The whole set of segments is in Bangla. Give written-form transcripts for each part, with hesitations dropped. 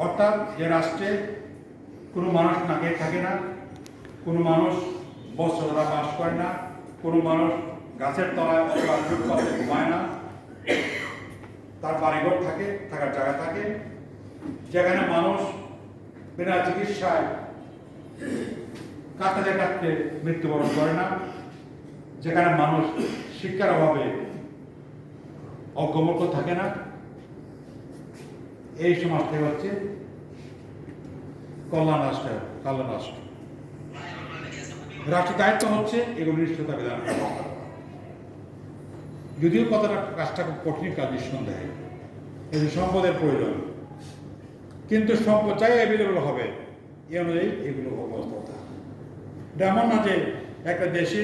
অর্থাৎ যে রাষ্ট্রে কোনো মানুষ না খেয়ে থাকে না, কোনো মানুষ বস্ত্র দ্বারা বাস করে না, কোনো মানুষ গাছের তলায় অথবা ফুটপাতে ঘুমায় না, তার বাড়িঘর থাকে, থাকার জায়গা থাকে, যেখানে মানুষ বিনা চিকিৎসায় কাঁদতে কাঁদতে মৃত্যুবরণ করে না, যেখানে মানুষ শিক্ষার অভাবে অজ্ঞমূর্খ থাকে না, এই সমাজটাই হচ্ছে কল্যাণ রাষ্ট্র। রাষ্ট্রের দায়িত্ব হচ্ছে এগুলো নিশ্চয়তা বিধান করা। যদিও কতটা কাজটা খুব কঠিন কাজ নিঃসন্দেহে, এই সম্পদের প্রয়োজন, কিন্তু সম্পদ যাই অ্যাভেলেবল হবে এ অনুযায়ী এগুলো ব্যবস্থা হতে হবে। এটা এমন না যে একটা দেশে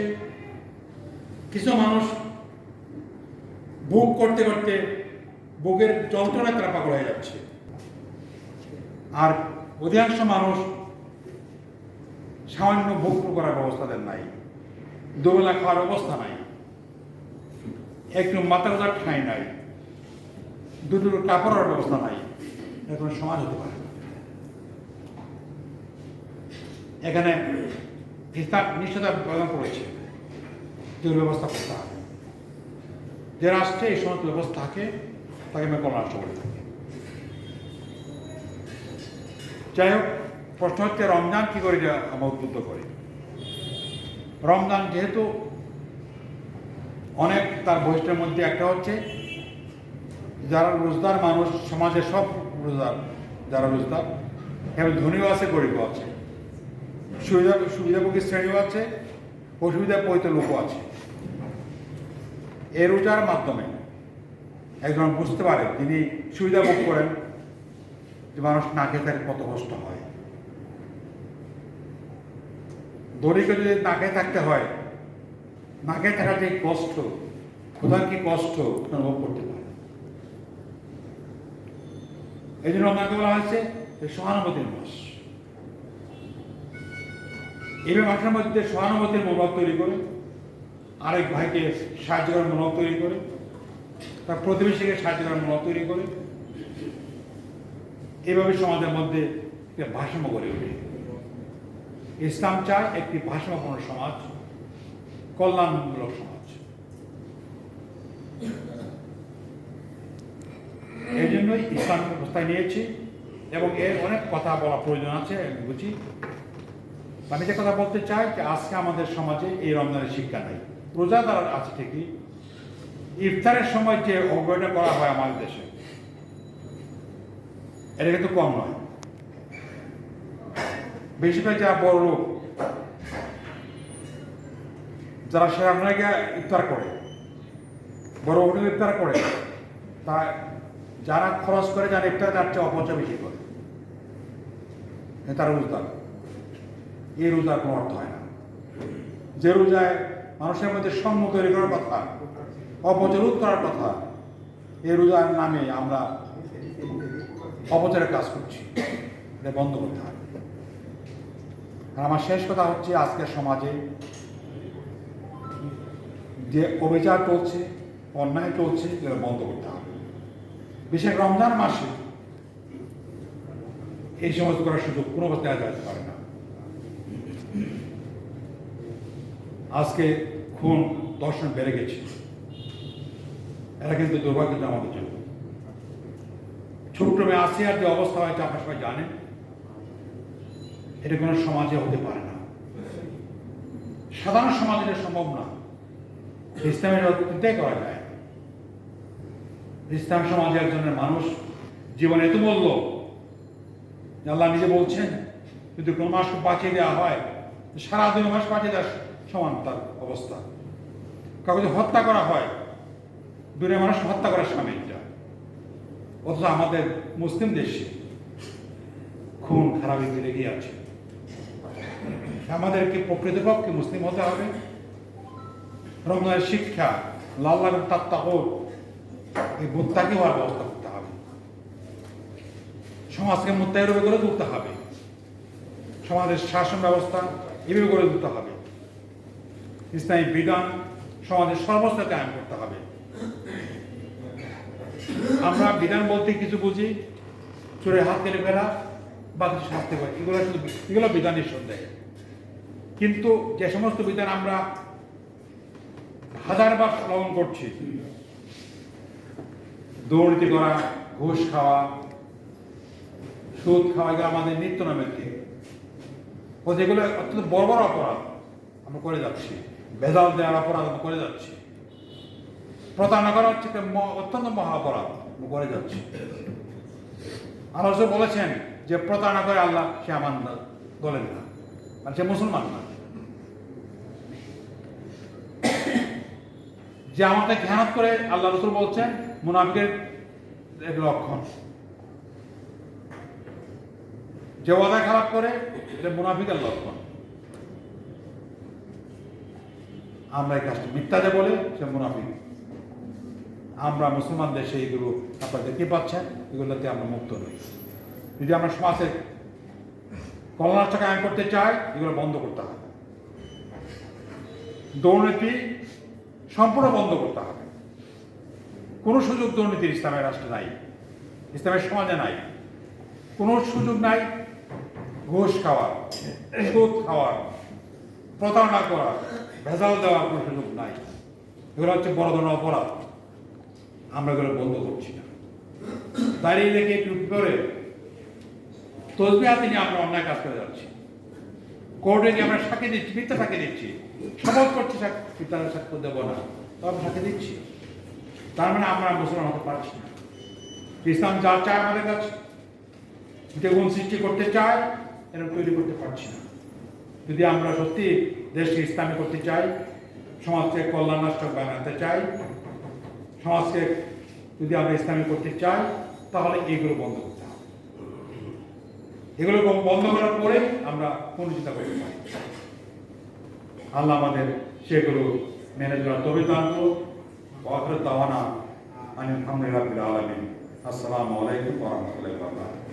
কিছু মানুষ ভোগ করতে করতে ভোগের যন্ত্রণায় তারা পাগল হয়ে যাচ্ছে, আর অধিকাংশ মানুষ সামান্য ভোগ করার ব্যবস্থা দেন নাই, দুবেলা খাওয়ার ব্যবস্থা নাই, একটু মাথা গোজার ঠাঁই নাই, দুটো কাপড়ের ব্যবস্থা নাই, এখন সমাজ হতে পারে না। এখানে নিশ্চয়তা প্রদান করেছে যে ব্যবস্থা করতে হবে। যে রাষ্ট্রে এই সমস্ত ব্যবস্থা থাকে তাকে আমরা কল্যাণ রাষ্ট্র বলে থাকি। যাই হোক, প্রশ্ন হচ্ছে রমজান কি করে আমরা উদ্বুদ্ধ করি। রমজান যেহেতু অনেক তার বৈশিষ্ট্যের মধ্যে একটা হচ্ছে যারা রোজদার মানুষ, সমাজে সব রোজদার, যারা রোজদার এবং ধনীও আছে, গরিবও আছে, সুবিধাভোগী শ্রেণীও আছে, অসুবিধা পরিত লোকও আছে। এই রোজার মাধ্যমে একজন বুঝতে পারে, তিনি সুবিধা ভোগ করেন যে মানুষ না খেয়ে থাকলে কত কষ্ট হয়। দরিদ্র যদি না খেয়ে থাকতে হয়, না খেয়ে থাকার যে কষ্ট, কোথাও কি কষ্ট অনুভব করতে পারে। এই জন্য আপনাকে বলা হয়েছে সহানুভূতির মাস। এইভাবে মানুষের মধ্যে সহানুভূতির মনোভাব তৈরি করে, আরেক ভাইকে সাহায্য করার মনোভাব তৈরি করে, তার প্রতিবেশীকে সাহায্য করার মনোভাব তৈরি করে, এইভাবে সমাজের মধ্যে একটা ভারসাম্য গড়ে ওঠে। ইসলাম চায় একটি ভারসাম্যপূর্ণ সমাজ, কল্যাণমূলক সমাজ। এই জন্যই ইসলাম ব্যবস্থায় নিয়েছি এবং এর অনেক কথা বলা প্রয়োজন আছে, আমি বুঝি। আমি যে কথা বলতে চাই যে আজকে আমাদের সমাজে এই রমজানের শিক্ষা নেই। রোজাদার আছে ঠিকই, ইফতারের সময় যে অবহেলা করা হয় আমাদের দেশে, এটা কিন্তু কম নয়। বেশিরভাগ যারা বড় লোক, যারা সেরা গিয়ে ইফতার করে, বড় হোটেলে ইফতার করে, তা যারা খরচ করে, যারা ইফতার, তার চেয়ে অপচয় বেশি করে, তারা রোজদার। এই রোজার কোনো অর্থ হয় না। যে রোজায় মানুষের মধ্যে সম্য তৈরি করার কথা, অপচয় রোধ করার কথা, এই রোজার নামে আমরা অপচয়ের কাজ করছি। এটা বন্ধ করতে হবে। আর আমার শেষ কথা হচ্ছে, আজকের সমাজে যে অবিচার চলছে, অন্যায় চলছে, এগুলো বন্ধ করতে হবে। বিশেষ রমজান মাসে এই সমস্ত করার সুযোগ কোনো অবস্থায় দেওয়া যেতে পারে না। আজকে খুন ধর্ষণ বেড়ে গেছে, এরা কিন্তু দুর্ভাগ্য আমাদের জন্য। ছোট্ট মেয়ে আসিয়ার যে অবস্থা হয়েছে আপনার সবাই জানেন, এটা কোনো সমাজে হতে পারে না। সাধারণ সমাজে এটা সম্ভব না। ইসলামের চিন্তাই করা যায়। ইসলাম সমাজে একজনের মানুষ জীবনে এত মূল্য, আল্লাহ নিজে বলছেন যদি কোনো মাসকে বাঁচিয়ে দেওয়া হয়, সারা 2 মাস বাঁচিয়ে দেওয়ার সমান তার অবস্থা। কাউকে যদি হত্যা করা হয়, 2 মানুষ হত্যা করার সামিলটা, অথচ আমাদের মুসলিম দেশে খুন খারাপি লেগে আছে। আমাদেরকে প্রকৃতপক্ষে মুসলিম হতে হবে। রমজানের শিক্ষা, লাল্লাহ তাত্তাকুন, এই মুত্তাকি হওয়ার ব্যবস্থা করতে হবে। সমাজকে মুত্তাকির করে তুলতে হবে। সমাজের শাসন ব্যবস্থা এভাবে গড়ে তুলতে হবে। ইসলামী বিধান সমাজের সর্বস্তরে কায়েম করতে হবে। আমরা বিধান বলতে কিছু বুঝি, চোরের হাত কেটে ফেলা বা কিছু শাস্তি করে, এগুলো বিধান নিঃসন্দেহে। কিন্তু যে সমস্ত বিধান আমরা হাজারবার পালন করছি, দুর্নীতি করা, ঘুষ খাওয়া, সুদ খাওয়া, এগুলো আমাদের নিত্য নৈমিত্তিক, যেগুলো অত্যন্ত বড় বড় অপরাধ আমরা করে যাচ্ছি, ভেজাল দেওয়ার অপরাধ আমরা করে যাচ্ছি, প্রতারণা করা হচ্ছে অত্যন্ত মহা অপরাধ আমরা করে যাচ্ছি। আল্লাহ বলেছেন যে প্রতারণা করে আল্লাহ সে আমার বলেন না, মানে সে মুসলমান না। যে আমাকে খেয়ানত করে, আল্লাহ রসুল বলছেন মুনাফিকের এক লক্ষণ। যে ওয়াদা খারাপ করে এটা মুনাফিকের লক্ষণ। আমরা এই কাজটা মিথ্যা যে বলে সে মুনাফিক। আমরা মুসলমান দেশে এইগুলো আপনারা দেখতে পাচ্ছেন, এগুলোতে আমরা মুক্ত নই। যদি আমরা সমাজে কল্যাণটা কায়েম করতে চাই, এগুলো বন্ধ করতে হবে। দুর্নীতি সম্পূর্ণ বন্ধ করতে হবে। কোনো সুযোগ দুর্নীতির ইসলামের রাষ্ট্রে নাই, ইসলামের সমাজে নাই। কোনো সুযোগ নাই ঘুষ খাওয়ার, সুদ খাওয়ার, প্রতারণা করার, ভেজাল দেওয়ার কোনো সুযোগ নাই। এগুলো হচ্ছে বড় ধরনের অপরাধ। আমরা এগুলো বন্ধ করছি না। দাঁড়িয়ে রেখে একটু করে তসবিহ হাতে নিয়ে আমরা অন্যায় কাজ করে যাচ্ছি। কোর্টে গিয়ে আমরা সাক্ষী দিচ্ছি, মিথ্যা সাক্ষী দিচ্ছি, শপথ করছি পিতার সাক্ষ্য দেবো না, তো আমরা সাক্ষী দিচ্ছি। তার মানে আমরা মুসলমান হতে পারছি না। ইসলাম যা চায় আমাদের কাছে, যে গুণ সৃষ্টি করতে চায়, এরকম তৈরি করতে পারছি না। যদি আমরা সত্যি দেশকে ইসলামী করতে চাই, সমাজকে কল্যাণাষ্টক বানাতে চাই, সমাজকে যদি আমরা ইসলামী করতে চাই, তাহলে এইগুলো বন্ধ করতে হবে। এগুলো বন্ধ করার পরে আমরা পুনর্চিন্তা করতে পারি। আল্লাহ আমাদের সেগুলো মেনে চলার তৌফিক দান করুন। ওয়া আখিরু দাওয়ানা আনিল হামদুলিল্লাহি রাব্বিল আলামিন। আসসালামু আলাইকুম ওয়া রাহমাতুল্লাহি ওয়া বারাকাতুহু।